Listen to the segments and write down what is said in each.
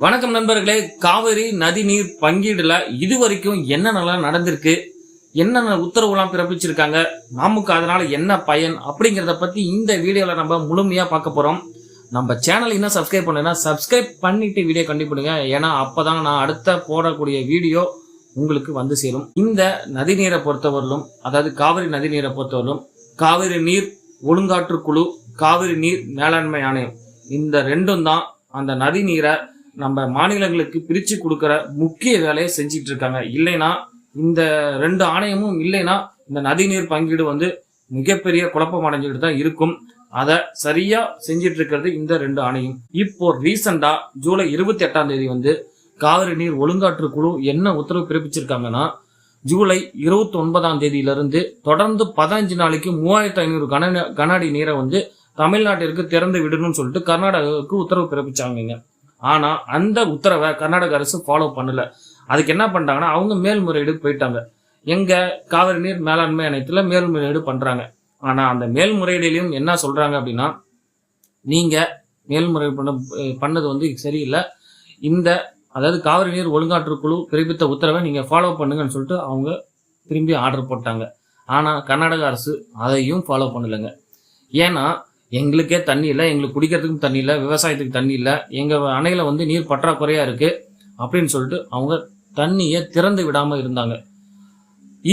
வணக்கம் நண்பர்களே. காவிரி நதி நீர் பங்கீடுல இதுவரைக்கும் என்னென்னலாம் நடந்திருக்கு, என்னென்ன உத்தரவுலாம் பிறப்பிச்சிருக்காங்க, நமக்கு அதனால என்ன பயன் அப்படிங்கிறத பத்தி இந்த வீடியோல நம்ம முழுமையா பார்க்க போறோம். நம்ம சேனல் இன்னும் சப்ஸ்கிரைப் பண்ணலைன்னா சப்ஸ்கிரைப் பண்ணிட்டு வீடியோ கண்டிப்பாங்க. ஏன்னா அப்பதான் நான் அடுத்த போடக்கூடிய வீடியோ உங்களுக்கு வந்து சேரும். இந்த நதி நீரை பொறுத்தவரையிலும், அதாவது காவிரி நதி நீரை பொறுத்தவரையிலும் காவிரி நீர் ஒழுங்காற்று குழு, காவிரி நீர் மேலாண்மை ஆணையம், இந்த ரெண்டும் தான் அந்த நதி நீரை நம்ம மாநிலங்களுக்கு பிரிச்சு கொடுக்கற முக்கிய வேலையை செஞ்சிட்டு இருக்காங்க. இல்லைன்னா இந்த ரெண்டு ஆணையமும் இல்லைன்னா இந்த நதிநீர் பங்கீடு மிகப்பெரிய குழப்பம் அடைஞ்சுக்கிட்டு தான் இருக்கும். அதை சரியா செஞ்சிட்டு இருக்கிறது இந்த ரெண்டு ஆணையம். இப்போ ரீசெண்டா ஜூலை 28 காவிரி நீர் ஒழுங்காற்று குழு என்ன உத்தரவு பிறப்பிச்சிருக்காங்கன்னா, ஜூலை 29 தொடர்ந்து 15 நாளைக்கு 3500 கன அடி நீரை தமிழ்நாட்டிற்கு திறந்து விடணும்னு சொல்லிட்டு கர்நாடகாவுக்கு உத்தரவு பிறப்பிச்சாங்க. ஆனா அந்த உத்தரவை கர்நாடக அரசு ஃபாலோ பண்ணல. அதுக்கு என்ன பண்ணிட்டாங்கன்னா, அவங்க மேல்முறையீடு போயிட்டாங்க. எங்க காவிரி நீர் மேலாண்மை ஆணையத்துல மேல்முறையீடு பண்றாங்க. ஆனா அந்த மேல்முறையீடுலையும் என்ன சொல்றாங்க அப்படின்னா, நீங்க மேல்முறையீடு பண்ணது சரியில்லை, இந்த அதாவது காவிரி நீர் ஒழுங்காற்று குழு பிறப்பித்த உத்தரவை நீங்க ஃபாலோ பண்ணுங்கன்னு சொல்லிட்டு அவங்க திரும்பி ஆர்டர் போட்டாங்க. ஆனா கர்நாடக அரசு அதையும் ஃபாலோ பண்ணலைங்க. ஏன்னா எங்களுக்கே தண்ணி இல்லை, எங்களுக்கு குடிக்கிறதுக்கும் தண்ணி இல்லை, விவசாயத்துக்கு தண்ணி இல்லை, எங்க அணையில நீர் பற்றாக்குறையா இருக்கு அப்படின்னு சொல்லிட்டு அவங்க தண்ணியை திறந்து விடாம இருந்தாங்க.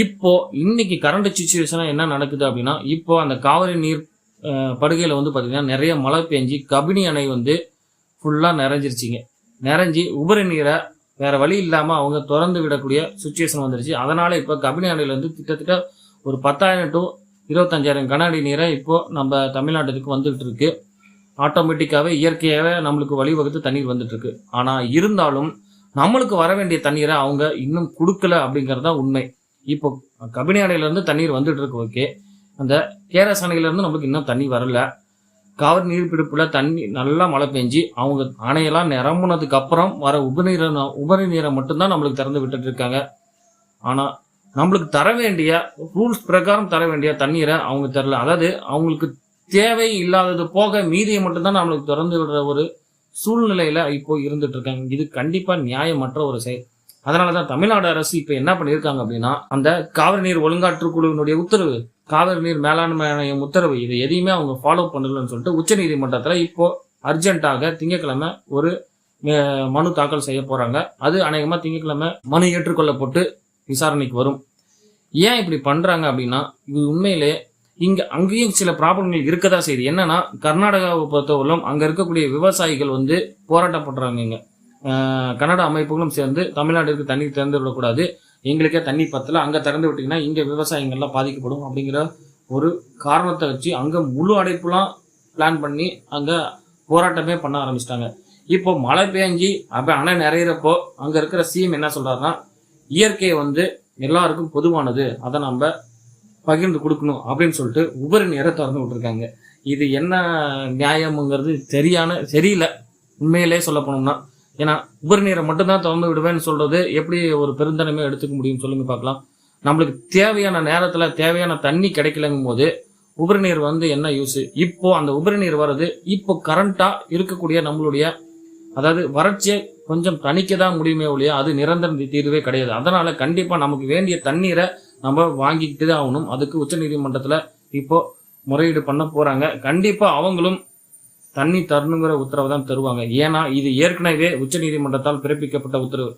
இப்போ இன்னைக்கு கரண்ட் சிச்சுவேஷனா என்ன நடக்குது அப்படின்னா, இப்போ அந்த காவிரி நீர் படுகையில பாத்தீங்கன்னா நிறைய மழை பெஞ்சு கபினி அணை ஃபுல்லா நிறைஞ்சிருச்சிங்க. நிறைஞ்சி உபரி நீரை வேற வழி இல்லாம அவங்க திறந்து விடக்கூடிய சுச்சுவேஷன் வந்துருச்சு. அதனால இப்ப கபினி அணையில கிட்டத்தட்ட ஒரு 10,000 to 25,000 கன அடி நீரை இப்போ நம்ம தமிழ்நாட்டுக்கு வந்துட்டு இருக்கு. ஆட்டோமேட்டிக்காவே இயற்கையாவே நம்மளுக்கு வழிவகுத்து தண்ணீர் வந்துட்டு இருக்கு. ஆனா இருந்தாலும் நம்மளுக்கு வர வேண்டிய தண்ணீரை அவங்க இன்னும் கொடுக்கல அப்படிங்கறதா உண்மை. இப்போ கபினி அணையில இருந்து தண்ணீர் வந்துட்டு இருக்கு, ஓகே. அந்த கேரஸ் அணையில இருந்து நம்மளுக்கு இன்னும் தண்ணி வரல. காவிரி நீர்பிடிப்புல தண்ணி நல்லா மழை பெஞ்சு அவங்க அணையெல்லாம் நிரம்புனதுக்கு அப்புறம் வர உபரி நீரை மட்டும்தான் நம்மளுக்கு திறந்து விட்டுட்டு இருக்காங்க. ஆனா நம்மளுக்கு தர வேண்டிய ரூல்ஸ் பிரகாரம் தர வேண்டிய தண்ணீரை அவங்க தரல. அதாவது அவங்களுக்கு தேவை இல்லாதது போக மீதியை மட்டும்தான் நம்மளுக்கு திறந்து விடுற ஒரு சூழ்நிலையில இப்போ இருந்துட்டு இருக்காங்க. இது கண்டிப்பா நியாயமற்ற ஒரு செயல். அதனாலதான் தமிழ்நாடு அரசு இப்ப என்ன பண்ணிருக்காங்க அப்படின்னா, அந்த காவிரி நீர் ஒழுங்காற்று குழுவினுடைய உத்தரவு, காவிரி நீர் மேலாண்மை ஆணையம் உத்தரவு, இது எதையுமே அவங்க ஃபாலோ பண்ணலன்னு சொல்லிட்டு உச்ச நீதிமன்றத்துல இப்போ அர்ஜென்ட்டாக திங்கட்கிழமை ஒரு மனு தாக்கல் செய்ய போறாங்க. அது அநேகமா திங்கட்கிழமை மனு ஏற்றுக்கொள்ளப்பட்டு விசாரணைக்கு வரும். ஏன் இப்படி பண்றாங்க அப்படின்னா, இது உண்மையிலே அங்கேயும் சில ப்ராப்ளங்கள் இருக்கதா செய்யுது. என்னன்னா, கர்நாடகாவை பொறுத்தவரையிலும் அங்க இருக்கக்கூடிய விவசாயிகள் போராட்டம் பண்றாங்க. கன்னட அமைப்புகளும் சேர்ந்து தமிழ்நாட்டிற்கு தண்ணி திறந்து விடக்கூடாது, எங்களுக்கே தண்ணி பத்தல, அங்க திறந்து விட்டீங்கன்னா இங்க விவசாயிகள்லாம் பாதிக்கப்படும் அப்படிங்கிற ஒரு காரணத்தை வச்சு அங்க முழு அடைப்புலாம் பிளான் பண்ணி அங்க போராட்டமே பண்ண ஆரம்பிச்சிட்டாங்க. இப்போ மழை பெஞ்சி அணை நிறையிறப்போ அங்க இருக்கிற சிஎம் என்ன சொல்றாருன்னா, இயற்கையை எல்லாருக்கும் பொதுவானது, அதை நம்ம பகிர்ந்து கொடுக்கணும் அப்படின்னு சொல்லிட்டு உபரி நீரை திறந்து விட்டுருக்காங்க. இது என்ன நியாயம்ங்கிறது சரியில்லை உண்மையிலே சொல்ல போனோம்னா. ஏன்னா உபரி நீரை மட்டும்தான் திறந்து விடுவேன்னு சொல்றது எப்படி ஒரு பெருந்தன்மையை எடுத்துக்க முடியும் சொல்லுங்க பார்க்கலாம். நம்மளுக்கு தேவையான நேரத்துல தேவையான தண்ணி கிடைக்கலங்கும் போது உபரி நீர் என்ன யூஸ்? இப்போ அந்த உபரி நீர் வர்றது இப்போ கரண்டா இருக்கக்கூடிய நம்மளுடைய அதாவது வறட்சியை கொஞ்சம் தணிக்கதான் முடியுமே ஒழிய அது நிரந்தர தீர்வே கிடையாது. அதனால கண்டிப்பா நமக்கு வேண்டிய தண்ணீரை நம்ம வாங்கிக்கிட்டு தான் ஆகணும். அதுக்கு உச்ச நீதிமன்றத்துல இப்போ முறையீடு பண்ண போறாங்க. கண்டிப்பா அவங்களும் தண்ணி தரணுங்கிற உத்தரவு தான் தருவாங்க. ஏன்னா இது ஏற்கனவே உச்ச நீதிமன்றத்தால் பிறப்பிக்கப்பட்ட உத்தரவு.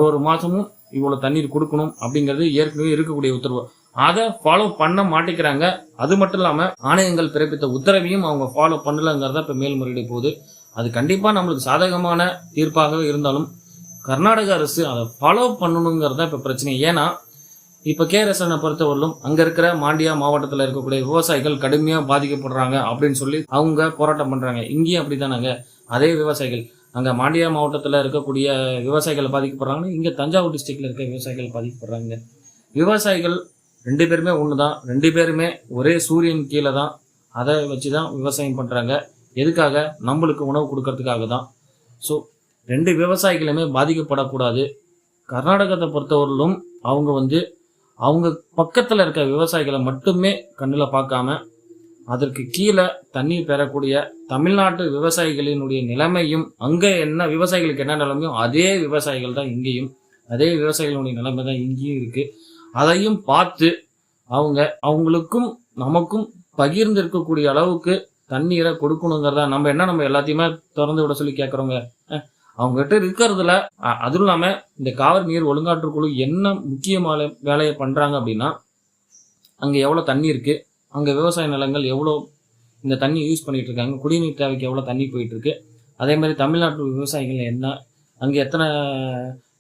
ஒரு மாசமும் இவ்வளவு தண்ணீர் கொடுக்கணும் அப்படிங்கிறது ஏற்கனவே இருக்கக்கூடிய உத்தரவு. அதை ஃபாலோ பண்ண மாட்டேங்கிறாங்க. அது மட்டும் இல்லாம ஆணையங்கள் பிறப்பித்த உத்தரவையும் அவங்க ஃபாலோ பண்ணலங்கிறத இப்ப மேல்முறையீடு போகுது. அது கண்டிப்பா நம்மளுக்கு சாதகமான தீர்ப்பாக இருந்தாலும் கர்நாடக அரசு அதை ஃபாலோ பண்ணணுங்கிறத இப்ப பிரச்சனை. ஏன்னா இப்ப கேரசனை பொறுத்தவரையிலும் அங்க இருக்கிற மாண்டியா மாவட்டத்தில் இருக்கக்கூடிய விவசாயிகள் கடுமையா பாதிக்கப்படுறாங்க அப்படின்னு சொல்லி அவங்க போராட்டம் பண்றாங்க. இங்கேயும் அப்படித்தானாங்க. அதே விவசாயிகள் அங்க மாண்டியா மாவட்டத்தில் இருக்கக்கூடிய விவசாயிகள் பாதிக்கப்படுறாங்க, இங்க தஞ்சாவூர் டிஸ்ட்ரிக்ட்ல இருக்க விவசாயிகள் பாதிக்கப்படுறாங்க. விவசாயிகள் 2 பேருமே ஒண்ணுதான், 2 பேருமே ஒரே சூரியன் கீழே தான், அதை வச்சுதான் விவசாயம் பண்றாங்க. எதுக்காக? நம்மளுக்கு உணவு கொடுக்கறதுக்காக தான். ஸோ 2 விவசாயிகளுமே பாதிக்கப்படக்கூடாது. கர்நாடகத்தை பொறுத்தவரையிலும் அவங்க அவங்க பக்கத்துல இருக்க விவசாயிகளை மட்டுமே கண்ணுல பார்க்காம அதற்கு கீழே தண்ணீர் பெறக்கூடிய தமிழ்நாட்டு விவசாயிகளினுடைய நிலைமையும், அங்க என்ன விவசாயிகளுக்கு என்ன நிலைமையோ அதே விவசாயிகள் தான் இங்கேயும், அதே விவசாயிகளுடைய நிலைமை தான் இங்கேயும் இருக்கு. அதையும் பார்த்து அவங்களுக்கும் நமக்கும் பகிர்ந்து இருக்கக்கூடிய அளவுக்கு தண்ணீரை கொடுக்கணுங்கிறதா நம்ம எல்லாத்தையுமே திறந்து விட சொல்லி கேட்கறோங்க. அவங்ககிட்ட இருக்கிறதுல அதுவும் இல்லாம இந்த காவிரி நீர் ஒழுங்காற்றுக்குழு என்ன முக்கியமான வேலையை பண்றாங்க அப்படின்னா, அங்க எவ்வளவு தண்ணி இருக்கு, அங்க விவசாய நிலங்கள் எவ்வளவு இந்த தண்ணி யூஸ் பண்ணிட்டு இருக்காங்க, குடிநீர் தேவைக்கு எவ்வளவு தண்ணி போயிட்டு இருக்கு, அதே மாதிரி தமிழ்நாட்டு விவசாயிகள் என்ன, அங்க எத்தனை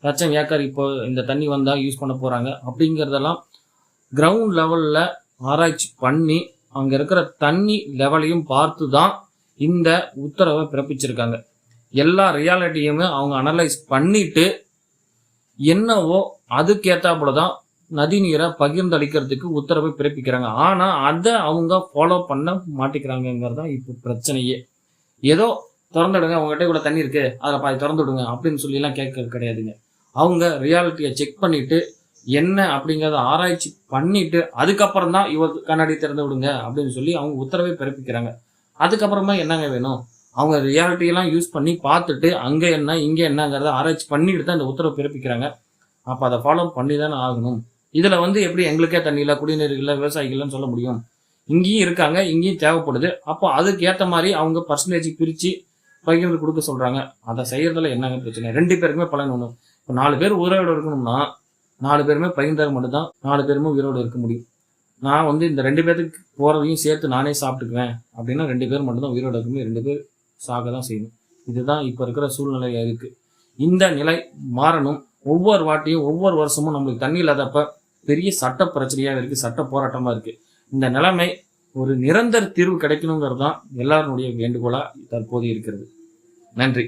லட்சம் ஏக்கர் இப்போ இந்த தண்ணி வந்தா யூஸ் பண்ண போறாங்க அப்படிங்கறதெல்லாம் கிரவுண்ட் லெவல்ல ஆராய்ச்சி பண்ணி அங்க இருக்கிற தண்ணி லெவலையும் பார்த்து தான் இந்த உத்தரவை பிறப்பிச்சிருக்காங்க. எல்லா ரியாலிட்டியுமே அவங்க அனலைஸ் பண்ணிட்டு என்னவோ அதுக்கேத்தாப்புலதான் நதி நீரை பகிர்ந்தளிக்கிறதுக்கு உத்தரவை பிறப்பிக்கிறாங்க. ஆனா அதை அவங்க ஃபாலோ பண்ண மாட்டேங்கிறாங்கிறது தான் இப்போ பிரச்சனையே. ஏதோ திறந்துடுங்க, உங்ககிட்ட இவ்வளவு தண்ணி இருக்கு, அதில் பாதி திறந்து விடுங்க அப்படின்னு சொல்லி எல்லாம் கேட்கறது கிடையாதுங்க. அவங்க ரியாலிட்டியை செக் பண்ணிட்டு என்ன அப்படிங்கறத ஆராய்ச்சி பண்ணிட்டு அதுக்கப்புறம் தான் கண்ணாடி திறந்து விடுங்க அப்படின்னு சொல்லி அவங்க உத்தரவை பிறப்பிக்கிறாங்க. அதுக்கப்புறமா என்னங்க வேணும், அவங்க ரியாலிட்டியெல்லாம் யூஸ் பண்ணி பார்த்துட்டு அங்க என்ன இங்க என்னங்கிறத ஆராய்ச்சி பண்ணிட்டு தான் இந்த உத்தரவை பிறப்பிக்கிறாங்க. அப்ப அதை ஃபாலோ பண்ணி தானே ஆகணும். இதுல எப்படி எங்களுக்கே தண்ணி இல்லை, குடிநீர் இல்லை, விவசாயிகள்னு சொல்ல முடியும்? இங்கேயும் இருக்காங்க, இங்கேயும் தேவைப்படுது. அப்போ அதுக்கு ஏற்ற மாதிரி அவங்க பர்சன்டேஜ் பிரிச்சு பகிர்ந்து கொடுக்க சொல்றாங்க. அதை செய்யறதுல என்னங்க பிரச்சனை? 2 பேருக்குமே பலன் ஒண்ணும். இப்போ 4 பேர் உயிரோடு இருக்கணும்னா 4 பேருமே பகிர்ந்தால் மட்டும்தான் 4 பேருமே உயிரோடு இருக்க முடியும். நான் இந்த 2 பேருக்கு போறதையும் சேர்த்து நானே சாப்பிட்டுக்குவேன் அப்படின்னா 2 பேர் மட்டும்தான் உயிரோடு இருக்குமே, 2 பேர் சாக தான் செய்யணும். இதுதான் இப்ப இருக்கிற சூழ்நிலையா இருக்கு. இந்த நிலை மாறணும். ஒவ்வொரு வாட்டியும் ஒவ்வொரு வருஷமும் நம்மளுக்கு தண்ணி இல்லாதப்ப பெரிய சட்ட பிரச்சனையா இருக்கு, சட்ட போராட்டமா இருக்கு. இந்த நிலைமை ஒரு நிரந்தர தீர்வு கிடைக்கணுங்கிறது தான் எல்லாருடைய வேண்டுகோளா தற்போது இருக்கிறது. நன்றி.